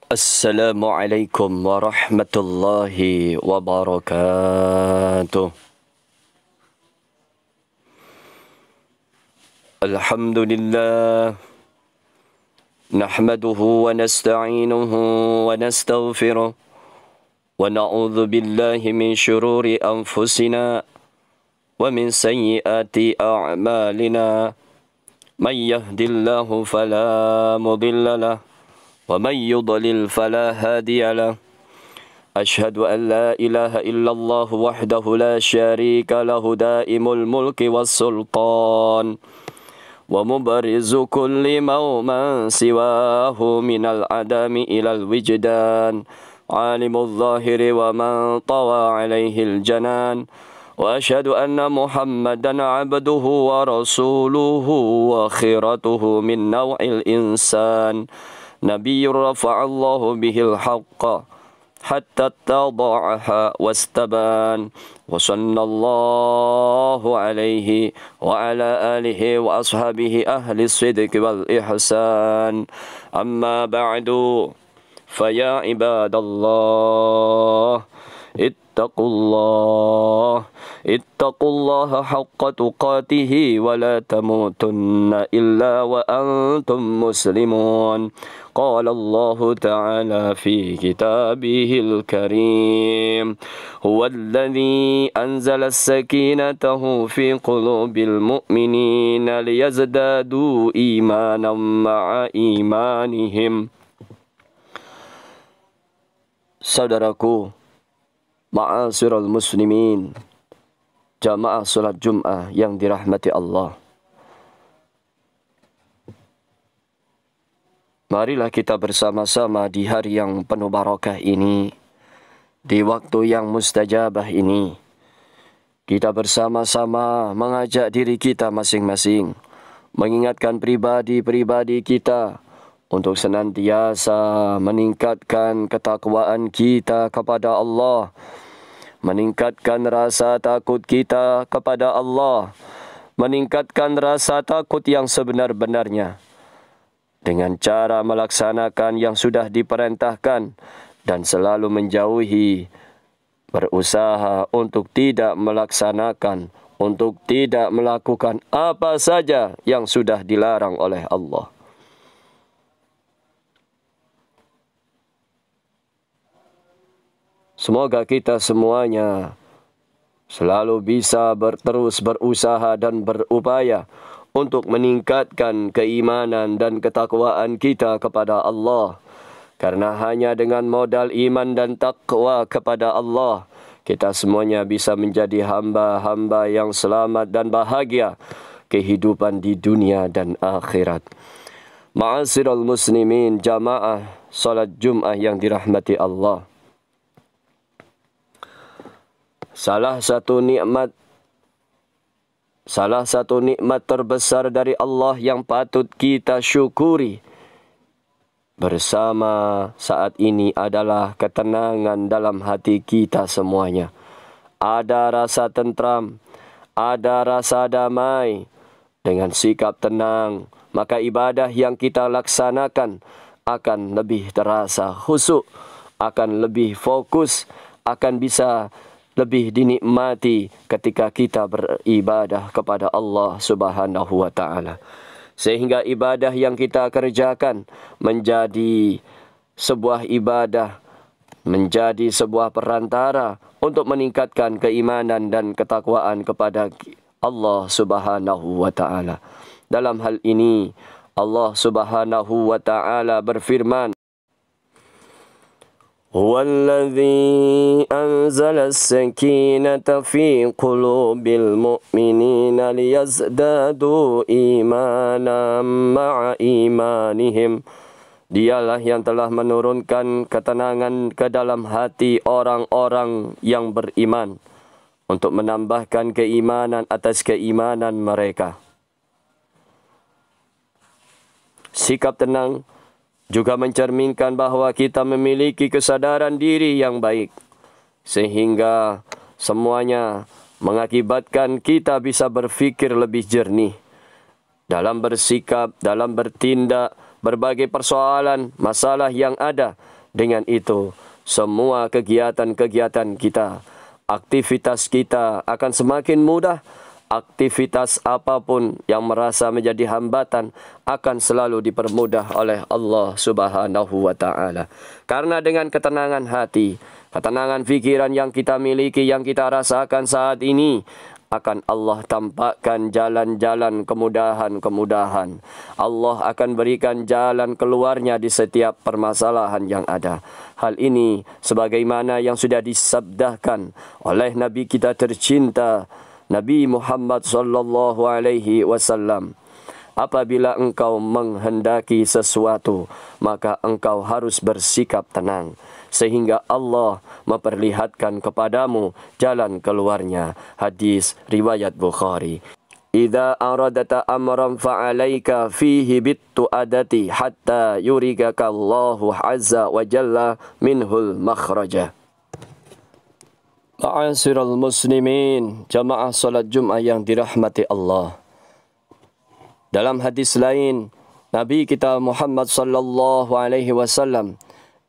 Assalamualaikum warahmatullahi wabarakatuh. Alhamdulillah. Nahmaduhu wa nasta'inuhu wa nastaghfiruh. Wa na'udzu billahi min syururi anfusina wa min sayyiati a'malina. Man yahdillahu fala mudilla lahu. ومن يضلل فلا هادي له أشهد أن لا إله إلا الله وحده لا شريك له دائم الملك والسلطان ومبرز كل من سواه من العدم إلى الوجدان عالم الظاهر ومن طوى عليه الجنان وأشهد أن محمدا عبده ورسوله وخيرته من نوع الإنسان نبي رفع الله به الحق حتى اتضح واستبان وصلى الله عليه وعلى آله وأصحابه أهل الصدق والإحسان أما بعد فيا عباد الله اتقوا الله حق تقاته ولا تموتن إلا وأنتم مسلمون قال الله تعالى في كتابه الكريم هو الذي أنزل السكينته في قلوب المؤمنين ليزدادوا إيمانا مع إيمانهم. Saudaraku, ma'asyiral muslimin, jamaah salat Jum'ah yang dirahmati Allah. Marilah kita bersama-sama di hari yang penuh barakah ini, di waktu yang mustajabah ini, kita bersama-sama mengajak diri kita masing-masing, mengingatkan pribadi-pribadi kita untuk senantiasa meningkatkan ketakwaan kita kepada Allah, meningkatkan rasa takut kita kepada Allah, meningkatkan rasa takut yang sebenar-benarnya dengan cara melaksanakan yang sudah diperintahkan dan selalu menjauhi, berusaha untuk tidak melaksanakan, untuk tidak melakukan apa saja yang sudah dilarang oleh Allah. Semoga kita semuanya selalu bisa terus berusaha dan berupaya untuk meningkatkan keimanan dan ketakwaan kita kepada Allah. Karena hanya dengan modal iman dan takwa kepada Allah, kita semuanya bisa menjadi hamba-hamba yang selamat dan bahagia kehidupan di dunia dan akhirat. Ma'asyiral muslimin, jamaah salat Jum'ah yang dirahmati Allah. Salah satu nikmat terbesar dari Allah yang patut kita syukuri bersama saat ini adalah ketenangan dalam hati kita semuanya. Ada rasa tentram, ada rasa damai. Dengan sikap tenang, maka ibadah yang kita laksanakan akan lebih terasa khusyuk, akan lebih fokus, akan bisa lebih dinikmati ketika kita beribadah kepada Allah Subhanahu wa Ta'ala. Sehingga ibadah yang kita kerjakan menjadi sebuah ibadah, menjadi sebuah perantara untuk meningkatkan keimanan dan ketakwaan kepada Allah Subhanahu wa Ta'ala. Dalam hal ini Allah Subhanahu wa Ta'ala berfirman, هو الذي أنزل السكينة في قلوب المؤمنين ليزدادوا إيمانا مع إيمانهم. Dialah yang telah menurunkan ketenangan ke dalam hati orang-orang yang beriman untuk menambahkan keimanan atas keimanan mereka. Sikap tenang juga mencerminkan bahawa kita memiliki kesadaran diri yang baik, sehingga semuanya mengakibatkan kita bisa berfikir lebih jernih dalam bersikap, dalam bertindak, berbagai persoalan, masalah yang ada Dengan itu, semua kegiatan-kegiatan kita, aktivitas kita akan semakin mudah. Aktivitas apapun yang merasa menjadi hambatan akan selalu dipermudah oleh Allah Subhanahu wa taala. Karena dengan ketenangan hati, ketenangan fikiran yang kita miliki, yang kita rasakan saat ini, akan Allah tampakkan jalan-jalan kemudahan-kemudahan. Allah akan berikan jalan keluarnya di setiap permasalahan yang ada. Hal ini sebagaimana yang sudah disabdakan oleh Nabi kita tercinta, Nabi Muhammad sallallahu alaihi wasallam. Apabila engkau menghendaki sesuatu, maka engkau harus bersikap tenang, sehingga Allah memperlihatkan kepadamu jalan keluarnya. Hadis riwayat Bukhari. Idza aradta amran fa'alaika fihi bittu'adati hatta yurigaka Allahu azza wa jalla minhul makhraja. Ma'asyiral muslimin, jamaah salat Jumat yang dirahmati Allah. Dalam hadis lain, Nabi kita Muhammad sallallahu alaihi wasallam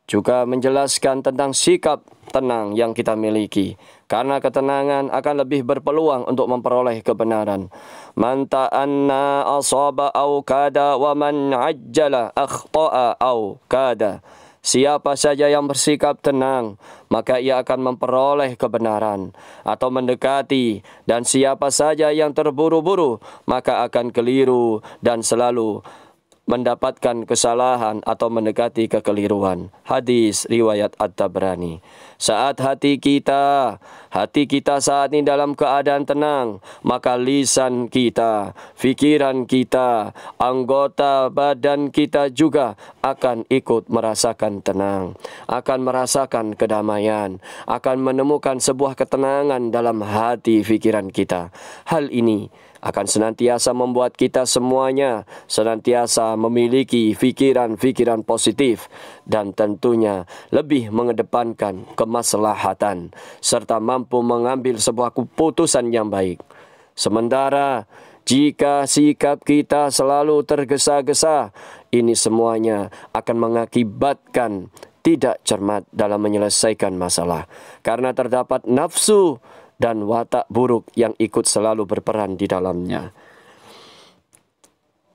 juga menjelaskan tentang sikap tenang yang kita miliki. Karena ketenangan akan lebih berpeluang untuk memperoleh kebenaran. Man ta'anna asaba au kada wa man ajjala akhta'a au kada. Siapa saja yang bersikap tenang, maka ia akan memperoleh kebenaran atau mendekati. Dan siapa saja yang terburu-buru, maka akan keliru dan selalu mendapatkan kesalahan atau mendekati kekeliruan. Hadis riwayat At-Tabrani. Saat hati kita saat ini dalam keadaan tenang, maka lisan kita, fikiran kita, anggota badan kita juga akan ikut merasakan tenang, akan merasakan kedamaian, akan menemukan sebuah ketenangan dalam hati fikiran kita. Hal ini akan senantiasa membuat kita semuanya senantiasa memiliki fikiran-fikiran positif dan tentunya lebih mengedepankan kemaslahatan serta mampu mengambil sebuah keputusan yang baik. Sementara jika sikap kita selalu tergesa-gesa, ini semuanya akan mengakibatkan tidak cermat dalam menyelesaikan masalah karena terdapat nafsu dan watak buruk yang ikut selalu berperan di dalamnya.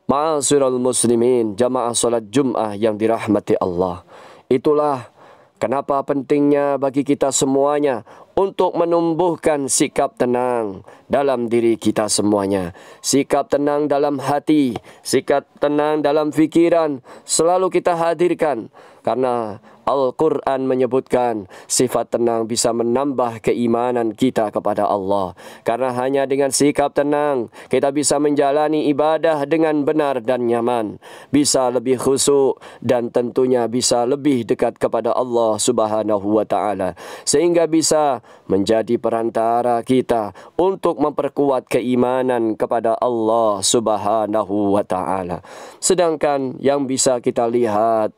Ma'asyiral muslimin, jamaah salat Jumat yang dirahmati Allah. Itulah kenapa pentingnya bagi kita semuanya untuk menumbuhkan sikap tenang dalam diri kita semuanya. Sikap tenang dalam hati, sikap tenang dalam fikiran selalu kita hadirkan. Karena Al-Quran menyebutkan sifat tenang bisa menambah keimanan kita kepada Allah. Karena hanya dengan sikap tenang kita bisa menjalani ibadah dengan benar dan nyaman, bisa lebih khusyuk dan tentunya bisa lebih dekat kepada Allah Subhanahu wa taala, sehingga bisa menjadi perantara kita untuk memperkuat keimanan kepada Allah Subhanahu wa taala. Sedangkan yang bisa kita lihat,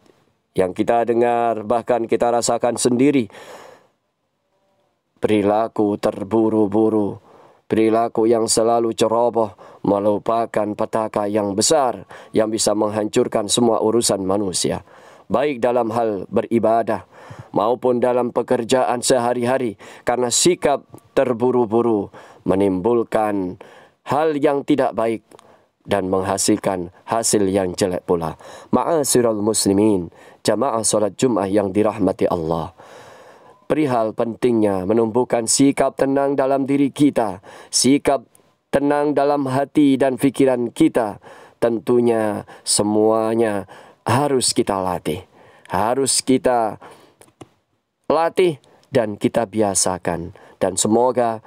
yang kita dengar, bahkan kita rasakan sendiri, perilaku terburu-buru, perilaku yang selalu ceroboh, melupakan petaka yang besar yang bisa menghancurkan semua urusan manusia, baik dalam hal beribadah maupun dalam pekerjaan sehari-hari. Karena sikap terburu-buru menimbulkan hal yang tidak baik dan menghasilkan hasil yang jelek pula. Ma'asyiral muslimin, jamaah salat Jumat yang dirahmati Allah. Perihal pentingnya menumbuhkan sikap tenang dalam diri kita, sikap tenang dalam hati dan fikiran kita, tentunya semuanya harus kita latih. Harus kita latih dan kita biasakan. Dan semoga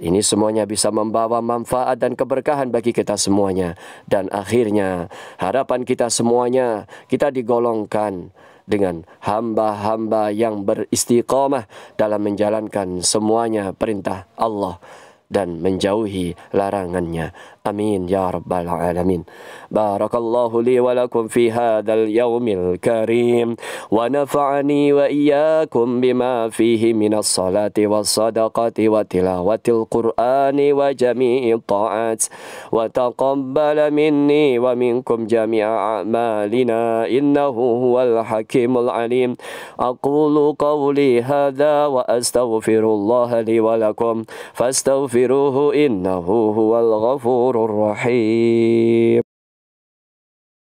ini semuanya bisa membawa manfaat dan keberkahan bagi kita semuanya. Dan akhirnya harapan kita semuanya, kita digolongkan dengan hamba-hamba yang beristiqamah dalam menjalankan semuanya perintah Allah dan menjauhi larangannya. Amin ya rabbal alamin. Barakallahu li wa lakum fi hadzal yaumil karim wa nafa'ani wa iyyakum bima fihi minas salati was sadaqati wa tilawatil qur'ani wa jami'it ta'at wa taqabbala minni wa minkum jami'a a'malina innahu huwal hakimul alim. Aqulu qawli hadza wa astaghfirullah li wa lakum fastaghfiruhu innahu huwal ghafurur rahim.